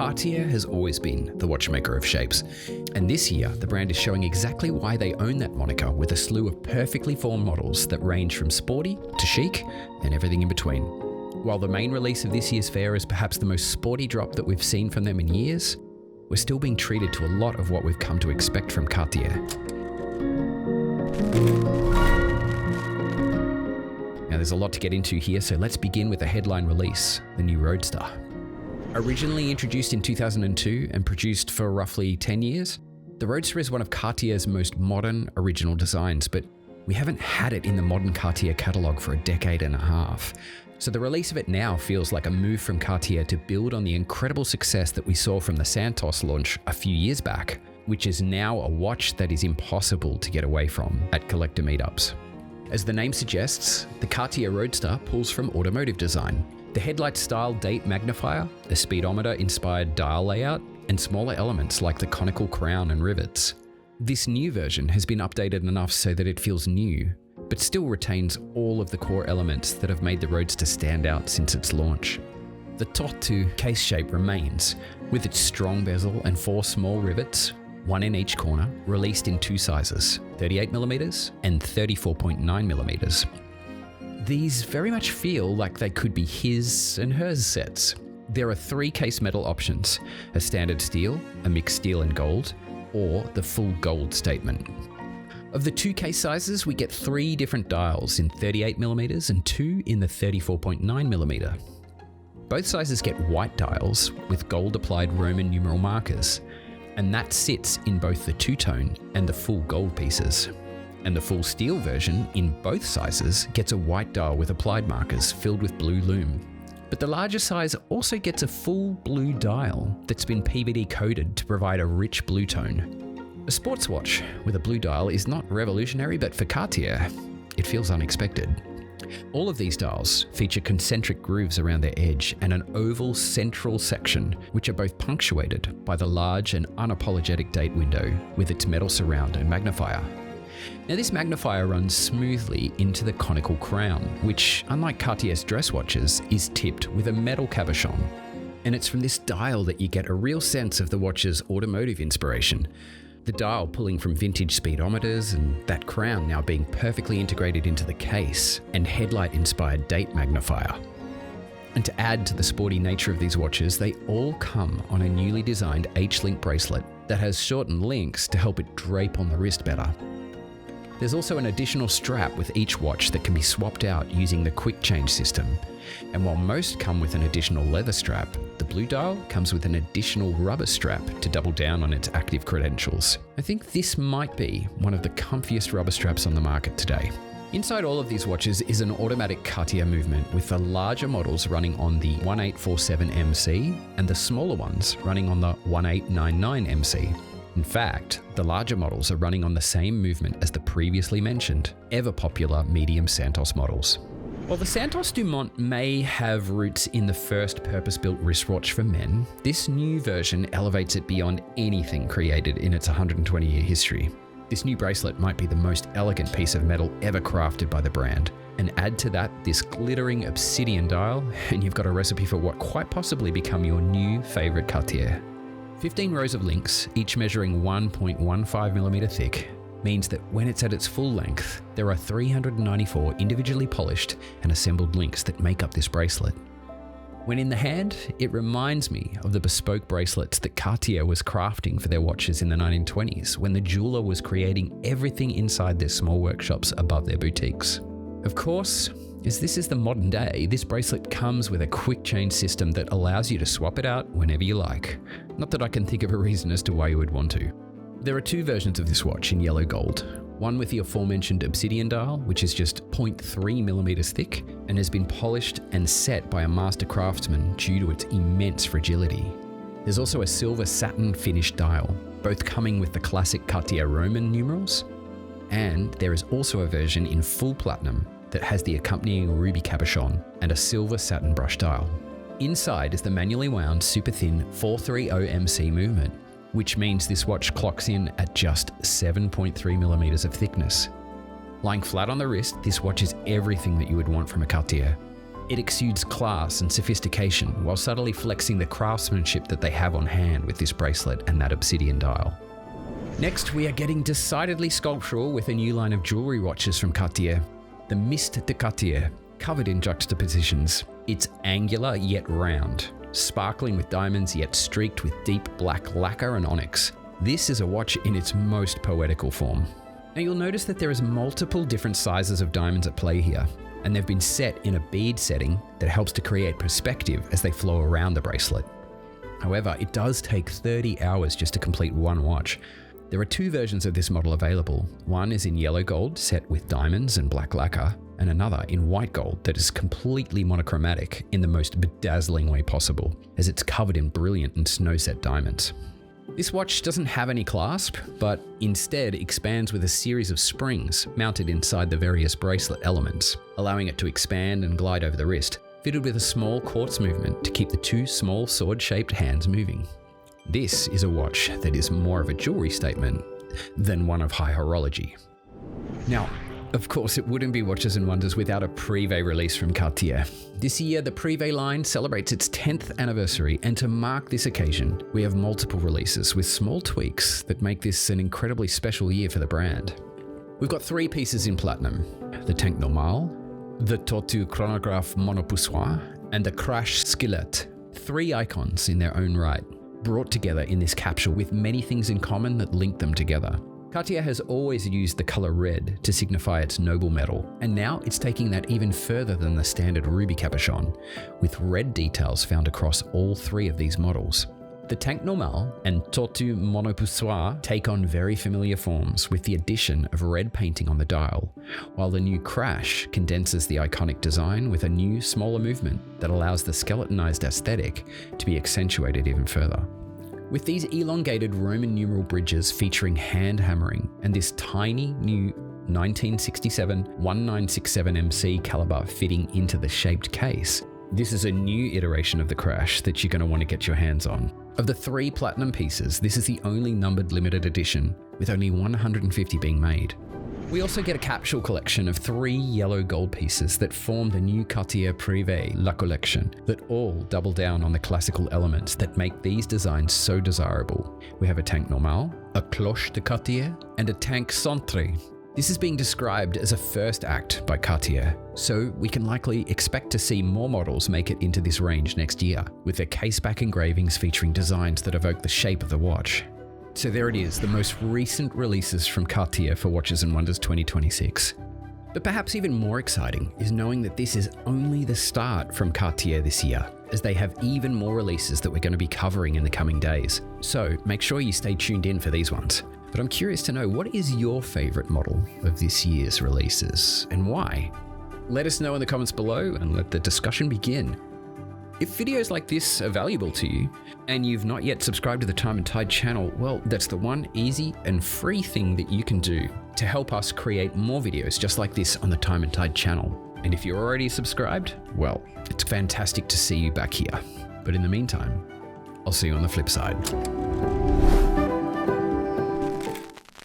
Cartier has always been the watchmaker of shapes, and this year the brand is showing exactly why they own that moniker with a slew of perfectly formed models that range from sporty to chic and everything in between. While the main release of this year's fair is perhaps the most sporty drop that we've seen from them in years, we're still being treated to a lot of what we've come to expect from Cartier. Now there's a lot to get into here, so let's begin with the headline release, the new Roadster. Originally introduced in 2002 and produced for roughly 10 years, the Roadster is one of Cartier's most modern original designs, but we haven't had it in the modern Cartier catalogue for a decade and a half. So the release of it now feels like a move from Cartier to build on the incredible success that we saw from the Santos launch a few years back, which is now a watch that is impossible to get away from at collector meetups. As the name suggests, the Cartier Roadster pulls from automotive design. The headlight-style date magnifier, the speedometer-inspired dial layout, and smaller elements like the conical crown and rivets. This new version has been updated enough so that it feels new, but still retains all of the core elements that have made the Roadster stand out since its launch. The tortue case shape remains, with its strong bezel and 4 small rivets, 1 in each corner, released in 2 sizes, 38mm and 34.9mm. These very much feel like they could be his and hers sets. There are 3 case metal options, a standard steel, a mixed steel and gold, or the full gold statement. Of the 2 case sizes, we get 3 different dials in 38mm and 2 in the 34.9mm. Both sizes get white dials with gold applied Roman numeral markers, and that sits in both the two-tone and the full gold pieces. And the full steel version in both sizes gets a white dial with applied markers filled with blue lume. But the larger size also gets a full blue dial that's been PVD-coated to provide a rich blue tone. A sports watch with a blue dial is not revolutionary, but for Cartier, it feels unexpected. All of these dials feature concentric grooves around their edge and an oval central section, which are both punctuated by the large and unapologetic date window with its metal surround and magnifier. Now this magnifier runs smoothly into the conical crown, which, unlike Cartier's dress watches, is tipped with a metal cabochon. And it's from this dial that you get a real sense of the watch's automotive inspiration. The dial pulling from vintage speedometers and that crown now being perfectly integrated into the case and headlight-inspired date magnifier. And to add to the sporty nature of these watches, they all come on a newly designed H-link bracelet that has shortened links to help it drape on the wrist better. There's also an additional strap with each watch that can be swapped out using the quick change system. And while most come with an additional leather strap, the blue dial comes with an additional rubber strap to double down on its active credentials. I think this might be one of the comfiest rubber straps on the market today. Inside all of these watches is an automatic Cartier movement, with the larger models running on the 1847MC and the smaller ones running on the 1899MC. In fact, the larger models are running on the same movement as the previously mentioned, ever-popular medium Santos models. While the Santos-Dumont may have roots in the first purpose-built wristwatch for men, this new version elevates it beyond anything created in its 120-year history. This new bracelet might be the most elegant piece of metal ever crafted by the brand. And add to that this glittering obsidian dial, and you've got a recipe for what quite possibly become your new favorite Cartier. 15 rows of links, each measuring 1.15mm thick, means that when it's at its full length, there are 394 individually polished and assembled links that make up this bracelet. When in the hand, it reminds me of the bespoke bracelets that Cartier was crafting for their watches in the 1920s, when the jeweler was creating everything inside their small workshops above their boutiques. Of course, as this is the modern day, this bracelet comes with a quick change system that allows you to swap it out whenever you like. Not that I can think of a reason as to why you would want to. There are 2 versions of this watch in yellow gold. One with the aforementioned obsidian dial, which is just 0.3mm thick and has been polished and set by a master craftsman due to its immense fragility. There's also a silver satin finished dial, both coming with the classic Cartier Roman numerals. And there is also a version in full platinum that has the accompanying ruby cabochon and a silver satin brush dial. Inside is the manually wound super thin 430MC movement, which means this watch clocks in at just 7.3mm of thickness. Lying flat on the wrist, this watch is everything that you would want from a Cartier. It exudes class and sophistication while subtly flexing the craftsmanship that they have on hand with this bracelet and that obsidian dial. Next, we are getting decidedly sculptural with a new line of jewellery watches from Cartier, the Myst de Cartier, covered in juxtapositions. It's angular yet round, sparkling with diamonds yet streaked with deep black lacquer and onyx. This is a watch in its most poetical form. Now you'll notice that there is multiple different sizes of diamonds at play here, and they've been set in a bead setting that helps to create perspective as they flow around the bracelet. However, it does take 30 hours just to complete one watch. There are two versions of this model available. One is in yellow gold set with diamonds and black lacquer, and another in white gold that is completely monochromatic in the most bedazzling way possible, as it's covered in brilliant and snow-set diamonds. This watch doesn't have any clasp, but instead expands with a series of springs mounted inside the various bracelet elements, allowing it to expand and glide over the wrist, fitted with a small quartz movement to keep the two small sword-shaped hands moving. This is a watch that is more of a jewelry statement than one of high horology. Now, of course, it wouldn't be Watches and Wonders without a Privé release from Cartier. This year, the Privé line celebrates its 10th anniversary, and to mark this occasion, we have multiple releases with small tweaks that make this an incredibly special year for the brand. We've got 3 pieces in platinum: the Tank Normal, the Tortue chronograph monopoussoir, and the Crash Skillet. 3 icons in their own right, brought together in this capsule with many things in common that link them together. Cartier has always used the color red to signify its noble metal, and now it's taking that even further than the standard ruby cabochon, with red details found across all 3 of these models. The Tank Normal and Tortue monopoussoir take on very familiar forms with the addition of red painting on the dial, while the new Crash condenses the iconic design with a new, smaller movement that allows the skeletonized aesthetic to be accentuated even further. With these elongated Roman numeral bridges featuring hand hammering and this tiny new 1967 1967MC caliber fitting into the shaped case, this is a new iteration of the Crash that you're going to want to get your hands on. Of the 3 platinum pieces, this is the only numbered limited edition, with only 150 being made. We also get a capsule collection of 3 yellow gold pieces that form the new Cartier Privé La Collection, that all double down on the classical elements that make these designs so desirable. We have a Tank Normal, a Cloche de Cartier, and a Tank Centré. This is being described as a first act by Cartier, so we can likely expect to see more models make it into this range next year, with their caseback engravings featuring designs that evoke the shape of the watch. So there it is, the most recent releases from Cartier for Watches and Wonders 2026. But perhaps even more exciting is knowing that this is only the start from Cartier this year, as they have even more releases that we're going to be covering in the coming days. So make sure you stay tuned in for these ones. But I'm curious to know, what is your favorite model of this year's releases and why? Let us know in the comments below and let the discussion begin. If videos like this are valuable to you and you've not yet subscribed to the Time+Tide channel, well, that's the one easy and free thing that you can do to help us create more videos just like this on the Time+Tide channel. And if you're already subscribed, well, it's fantastic to see you back here. But in the meantime, I'll see you on the flip side.